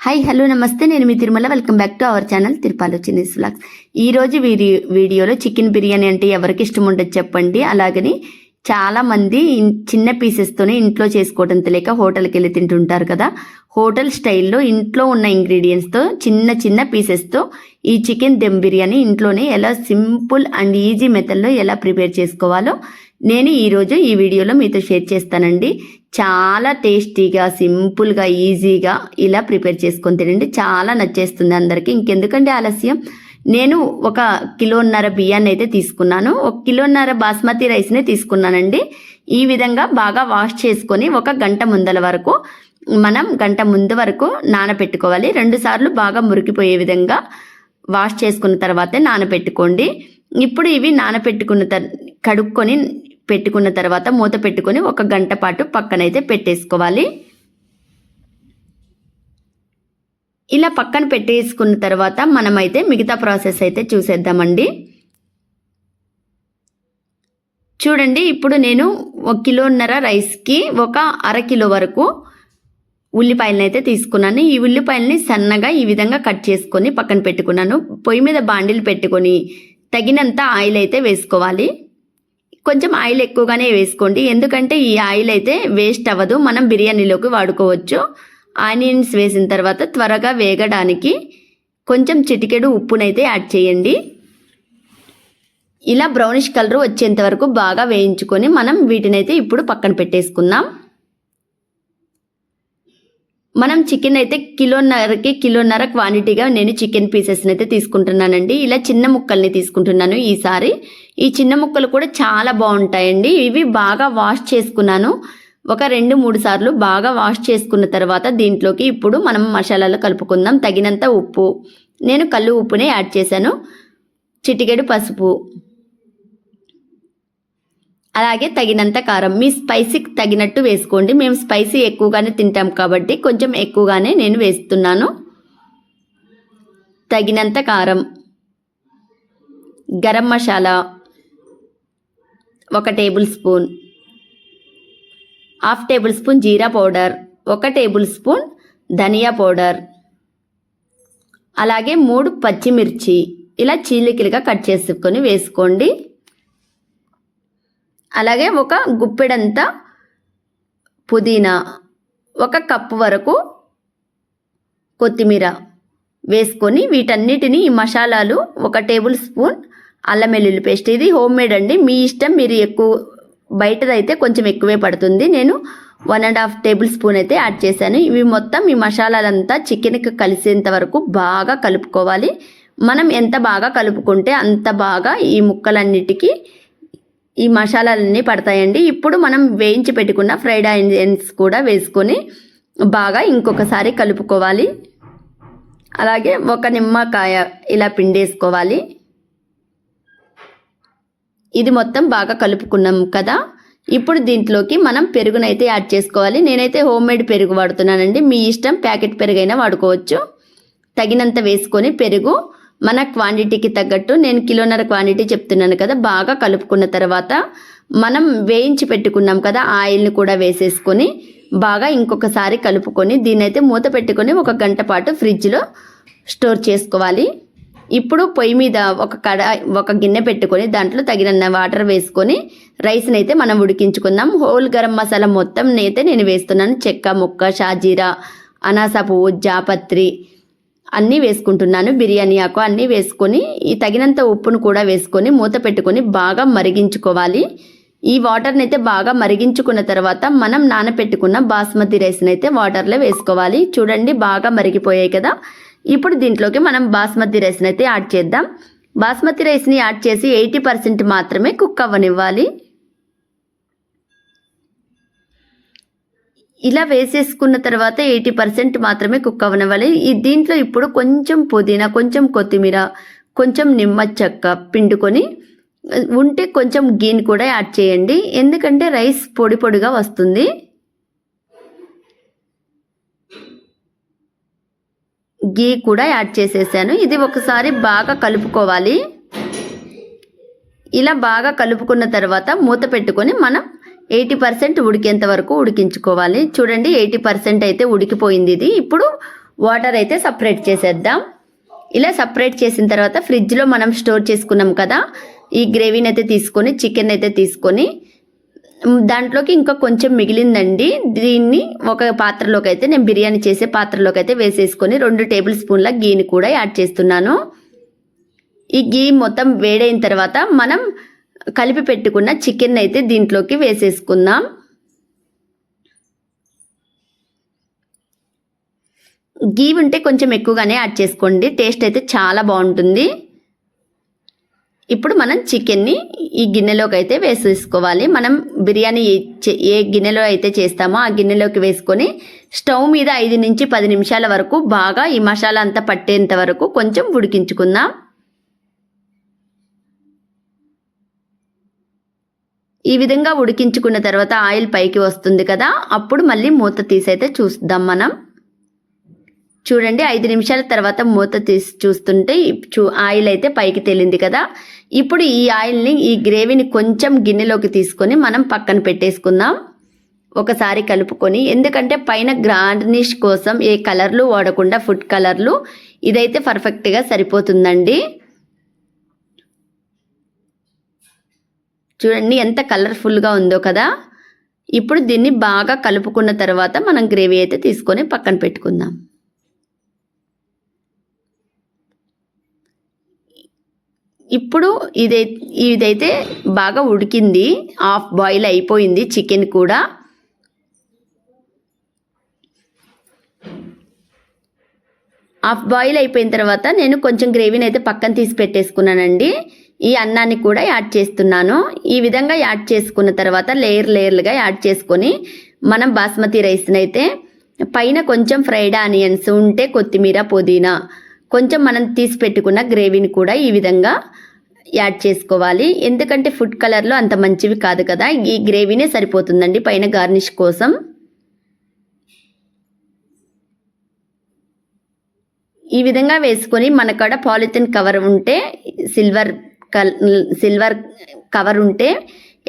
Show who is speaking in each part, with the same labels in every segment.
Speaker 1: Hi hello నమస్తే, నేను మీ Tirumala. Welcome back to our channel తిరుపాలు చిన్నీస్ వ్లాగ్స్. ఈరోజు వీడియోలో చికెన్ బిర్యానీ అంటే ఎవరికి ఇష్టం ఉండదు చెప్పండి. అలాగని చాలామంది చిన్న పీసెస్తోనే ఇంట్లో చేసుకోవడం తెలియక హోటల్కి వెళ్ళి తింటుంటారు కదా. హోటల్ స్టైల్లో ఇంట్లో ఉన్న ఇంగ్రీడియంట్స్తో చిన్న చిన్న పీసెస్తో ఈ చికెన్ దమ్ బిర్యానీ ఇంట్లోనే ఎలా సింపుల్ అండ్ ఈజీ మెథడ్లో ఎలా ప్రిపేర్ చేసుకోవాలో నేను ఈరోజు ఈ వీడియోలో మీతో షేర్ చేస్తానండి. చాలా టేస్టీగా, సింపుల్గా, ఈజీగా ఇలా ప్రిపేర్ చేసుకొని తినండి. చాలా నచ్చేస్తుంది అందరికీ. ఇంకెందుకంటే ఆలస్యం, నేను 1.5 కిలోన్నర బియ్యాన్ని అయితే తీసుకున్నాను. 1 కిలోన్నర బాస్మతి రైస్నే తీసుకున్నానండి. ఈ విధంగా బాగా వాష్ చేసుకొని గంట ముందు వరకు నానబెట్టుకోవాలి. 2 సార్లు బాగా మురికిపోయే విధంగా వాష్ చేసుకున్న తర్వాతే నానబెట్టుకోండి. ఇప్పుడు ఇవి కడుక్కొని పెట్టుకున్న తర్వాత మూత పెట్టుకొని 1 గంట పాటు పక్కనైతే పెట్టేసుకోవాలి. ఇలా పక్కన పెట్టేసుకున్న తర్వాత మనమైతే మిగతా ప్రాసెస్ అయితే చూసేద్దామండి. చూడండి, ఇప్పుడు నేను 1 కిలోన్నర రైస్కి 1/2 కిలో వరకు ఉల్లిపాయలను అయితే తీసుకున్నాను. ఈ ఉల్లిపాయలని సన్నగా ఈ విధంగా కట్ చేసుకొని పక్కన పెట్టుకున్నాను. పొయ్యి మీద బాండిల్ పెట్టుకొని తగినంత ఆయిల్ అయితే వేసుకోవాలి. కొంచెం ఆయిల్ ఎక్కువగానే వేసుకోండి, ఎందుకంటే ఈ ఆయిల్ అయితే వేస్ట్ అవ్వదు, మనం బిర్యానీలోకి వాడుకోవచ్చు. ఆనియన్స్ వేసిన తర్వాత త్వరగా వేగడానికి కొంచెం చిటికెడు ఉప్పునైతే యాడ్ చేయండి. ఇలా బ్రౌనిష్ కలర్ వచ్చేంత వరకు బాగా వేయించుకొని మనం వీటినైతే ఇప్పుడు పక్కన పెట్టేసుకుందాం. మనం చికెన్ అయితే కిలోన్నర క్వాంటిటీగా నేను చికెన్ పీసెస్ని అయితే తీసుకుంటున్నానండి. ఇలా చిన్న ముక్కల్ని తీసుకుంటున్నాను ఈసారి. ఈ చిన్న ముక్కలు కూడా చాలా బాగుంటాయండి. ఇవి బాగా వాష్ చేసుకున్నాను. 2-3 సార్లు బాగా వాష్ చేసుకున్న తర్వాత దీంట్లోకి ఇప్పుడు మనం మసాలాలు కలుపుకుందాం. తగినంత ఉప్పు, నేను కల్లు ఉప్పునే యాడ్ చేశాను. చిటికెడు పసుపు, అలాగే తగినంత కారం. మీ స్పైసీకి తగినట్టు వేసుకోండి. మేము స్పైసీ ఎక్కువగానే తింటాం కాబట్టి కొంచెం ఎక్కువగానే నేను వేస్తున్నాను. తగినంత కారం, garam masala 1 tablespoon, 1/2 tablespoon jeera powder, 1 tablespoon dhania powder, అలాగే 3 పచ్చిమిర్చి ఇలా చీలికలుగా కట్ చేసుకొని వేసుకోండి. అలాగే 1 గుప్పెడంత పుదీనా, 1 కప్పు వరకు కొత్తిమీర వేసుకొని వీటన్నిటిని ఈ మసాలాలు 1 టేబుల్ స్పూన్ అల్లం వెల్లుల్లి పేస్ట్. ఇది హోమ్ మేడ్ అండి, మీ ఇష్టం. మీరు బయటదైతే కొంచెం ఎక్కువే పడుతుంది. నేను 1.5 టేబుల్ స్పూన్ అయితే యాడ్ చేశాను. ఇవి మొత్తం ఈ మసాలాలంతా చికెన్కి కలిసేంత వరకు బాగా కలుపుకోవాలి. మనం ఎంత బాగా కలుపుకుంటే అంత బాగా ఈ ముక్కలన్నిటికీ ఈ మసాలాలన్నీ పడతాయండి. ఇప్పుడు మనం వేయించి పెట్టుకున్న ఫ్రైడ్ ఆనియన్స్ కూడా వేసుకొని బాగా ఇంకొకసారి కలుపుకోవాలి. అలాగే 1 నిమ్మకాయ ఇలా పిండేసుకోవాలి. ఇది మొత్తం బాగా కలుపుకున్నాం కదా. ఇప్పుడు దీంట్లోకి మనం పెరుగునైతే యాడ్ చేసుకోవాలి. నేనైతే హోమ్ మేడ్ పెరుగు వాడుతున్నానండి, మీ ఇష్టం, ప్యాకెట్ పెరుగైనా వాడుకోవచ్చు. తగినంత వేసుకొని పెరుగు మన క్వాంటిటీకి తగ్గట్టు, నేను కిలోన్నర క్వాంటిటీ చెప్తున్నాను కదా. బాగా కలుపుకున్న తర్వాత మనం వేయించి పెట్టుకున్నాం కదా ఆయిల్ని కూడా వేసేసుకొని బాగా ఇంకొకసారి కలుపుకొని దీన్నైతే మూత పెట్టుకొని 1 గంట పాటు ఫ్రిడ్జ్లో స్టోర్ చేసుకోవాలి. ఇప్పుడు పొయ్యి మీద ఒక గిన్నె పెట్టుకొని దాంట్లో తగిన వాటర్ వేసుకొని రైస్ని అయితే మనం ఉడికించుకుందాం. హోల్ గరం మసాలా మొత్తం అయితే నేను వేస్తున్నాను. చెక్క ముక్క, షాజీరా, అనాస పువ్వు, జాపత్రి అన్నీ వేసుకుంటున్నాను. బిర్యానీ ఆకు అన్నీ వేసుకొని ఈ తగినంత ఉప్పును కూడా వేసుకొని మూత పెట్టుకొని బాగా మరిగించుకోవాలి. ఈ వాటర్ని అయితే బాగా మరిగించుకున్న తర్వాత మనం నానపెట్టుకున్న బాస్మతి రైస్ని అయితే వాటర్లో వేసుకోవాలి. చూడండి, బాగా మరిగిపోయాయి కదా. ఇప్పుడు దీంట్లోకి మనం బాస్మతి రైస్ని అయితే యాడ్ చేద్దాం. బాస్మతి రైస్ని యాడ్ చేసి 80% మాత్రమే కుక్ అవ్వనివ్వాలి. ఇలా వేసేసుకున్న తర్వాత 80% మాత్రమే కుక్ అవ్వనివ్వాలి. దీంట్లో ఇప్పుడు కొంచెం పుదీనా, కొంచెం కొత్తిమీర, కొంచెం నిమ్మ చెక్క పిండుకొని ఉంటే కొంచెం గీని కూడా యాడ్ చేయండి, ఎందుకంటే రైస్ పొడి పొడిగా వస్తుంది. గీ కూడా యాడ్ చేసేసాను. ఇది ఒకసారి బాగా కలుపుకోవాలి. ఇలా బాగా కలుపుకున్న తర్వాత మూత పెట్టుకొని మనం 80% ఉడికేంత వరకు ఉడికించుకోవాలి. చూడండి, 80% అయితే ఉడికిపోయింది. ఇది ఇప్పుడు వాటర్ అయితే సపరేట్ చేసేద్దాం. ఇలా సపరేట్ చేసిన తర్వాత ఫ్రిడ్జ్లో మనం స్టోర్ చేసుకున్నాం కదా, ఈ గ్రేవీని అయితే తీసుకొని చికెన్ అయితే తీసుకొని దాంట్లోకి ఇంకా కొంచెం మిగిలిందండి. దీన్ని ఒక పాత్రలోకి అయితే నేను బిర్యానీ చేసే పాత్రలోకి అయితే వేసేసుకొని 2 టేబుల్ స్పూన్ల గీని కూడా యాడ్ చేస్తున్నాను. ఈ గీ మొత్తం వేడైన తర్వాత మనం కలిపి పెట్టుకున్న చికెన్ అయితే దీంట్లోకి వేసేసుకుందాం. గీ ఉంటే కొంచెం ఎక్కువగానే యాడ్ చేసుకోండి, టేస్ట్ అయితే చాలా బాగుంటుంది. ఇప్పుడు మనం చికెన్ని ఈ గిన్నెలోకి అయితే వేసేసుకోవాలి. మనం బిర్యానీ ఏ గిన్నెలో అయితే చేస్తామో ఆ గిన్నెలోకి వేసుకొని స్టవ్ మీద 5 నుంచి 10 నిమిషాల వరకు బాగా ఈ మసాలా అంతా పట్టేంత వరకు కొంచెం ఉడికించుకుందాం. ఈ విధంగా ఉడికించుకున్న తర్వాత ఆయిల్ పైకి వస్తుంది కదా, అప్పుడు మళ్ళీ మూత తీసైతే చూద్దాం మనం. చూడండి 5 నిమిషాల తర్వాత మూత తీసి చూస్తుంటే ఆయిల్ అయితే పైకి తేలింది కదా. ఇప్పుడు ఈ ఆయిల్ని ఈ గ్రేవీని కొంచెం గిన్నెలోకి తీసుకొని మనం పక్కన పెట్టేసుకుందాం. ఒకసారి కలుపుకొని, ఎందుకంటే పైన గార్నిష్ కోసం ఏ కలర్లు వాడకుండా ఫుడ్ కలర్లు ఇదైతే పర్ఫెక్ట్గా సరిపోతుందండి. చూడండి ఎంత కలర్ఫుల్గా ఉందో కదా. ఇప్పుడు దీన్ని బాగా కలుపుకున్న తర్వాత మనం గ్రేవీ అయితే తీసుకొని పక్కన పెట్టుకుందాం. ఇప్పుడు ఇదైతే బాగా ఉడికింది, హాఫ్ బాయిల్ అయిపోయింది చికెన్ కూడా. హాఫ్ బాయిల్ అయిపోయిన తర్వాత నేను కొంచెం గ్రేవీని అయితే పక్కన తీసి పెట్టేసుకున్నానండి. ఈ అన్నాన్ని కూడా యాడ్ చేస్తున్నాను. ఈ విధంగా యాడ్ చేసుకున్న తర్వాత లేయర్లుగా యాడ్ చేసుకొని మనం బాస్మతి రైస్ని అయితే పైన కొంచెం ఫ్రైడ్ ఆనియన్స్ ఉంటే కొత్తిమీర, పుదీనా, కొంచెం మనం తీసి పెట్టుకున్న గ్రేవీని కూడా ఈ విధంగా యాడ్ చేసుకోవాలి. ఎందుకంటే ఫుడ్ కలర్లో అంత మంచివి కాదు కదా, ఈ గ్రేవీనే సరిపోతుందండి పైన గార్నిష్ కోసం. ఈ విధంగా వేసుకొని మన కాడ పాలిథిన్ కవర్ ఉంటే సిల్వర్ కవర్ ఉంటే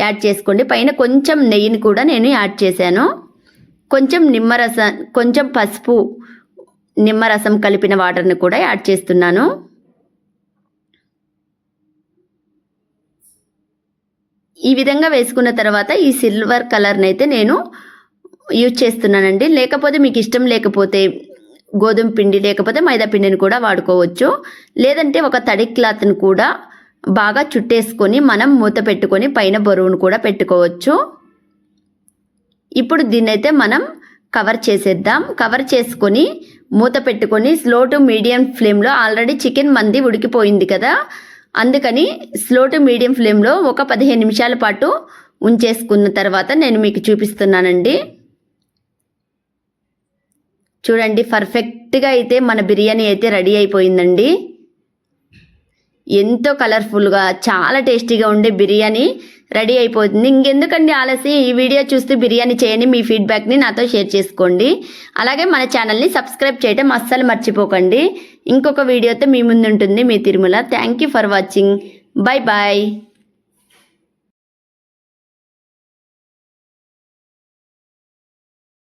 Speaker 1: యాడ్ చేసుకోండి. పైన కొంచెం నెయ్యిని కూడా నేను యాడ్ చేశాను. కొంచెం నిమ్మరసం, కొంచెం పసుపు, నిమ్మరసం కలిపిన వాటర్ని కూడా యాడ్ చేస్తున్నాను. ఈ విధంగా వేసుకున్న తర్వాత ఈ సిల్వర్ కలర్ని అయితే నేను యూజ్ చేస్తున్నానండి. లేకపోతే మీకు ఇష్టం లేకపోతే గోధుమ పిండి లేకపోతే మైదా పిండిని కూడా వాడుకోవచ్చు. లేదంటే ఒక తడి క్లాత్ని కూడా బాగా చుట్టేసుకొని మనం మూత పెట్టుకొని పైన బరువును కూడా పెట్టుకోవచ్చు. ఇప్పుడు దీన్నైతే మనం కవర్ చేసేద్దాం. కవర్ చేసుకొని మూత పెట్టుకొని స్లో టు మీడియం ఫ్లేమ్లో, ఆల్రెడీ చికెన్ మంది ఉడికిపోయింది కదా, అందుకని స్లో టు మీడియం ఫ్లేమ్లో ఒక 15 నిమిషాల పాటు ఉంచేసుకున్న తర్వాత నేను మీకు చూపిస్తున్నానండి. చూడండి పర్ఫెక్ట్గా అయితే మన బిర్యానీ అయితే రెడీ అయిపోయిందండి. ఎంతో కలర్ఫుల్గా చాలా టేస్టీగా ఉండే బిర్యానీ రెడీ అయిపోతుంది. ఇంకెందుకండి ఆలస్యం, ఈ వీడియో చూస్తూ బిర్యానీ చేయండి. మీ ఫీడ్బ్యాక్ని నాతో షేర్ చేసుకోండి. అలాగే మన ఛానల్ని సబ్స్క్రైబ్ చేయడం అస్సలు మర్చిపోకండి. ఇంకొక వీడియోతో మీ ముందు ఉంటుంది మీ Tirumala. Thank you for watching. Bye bye.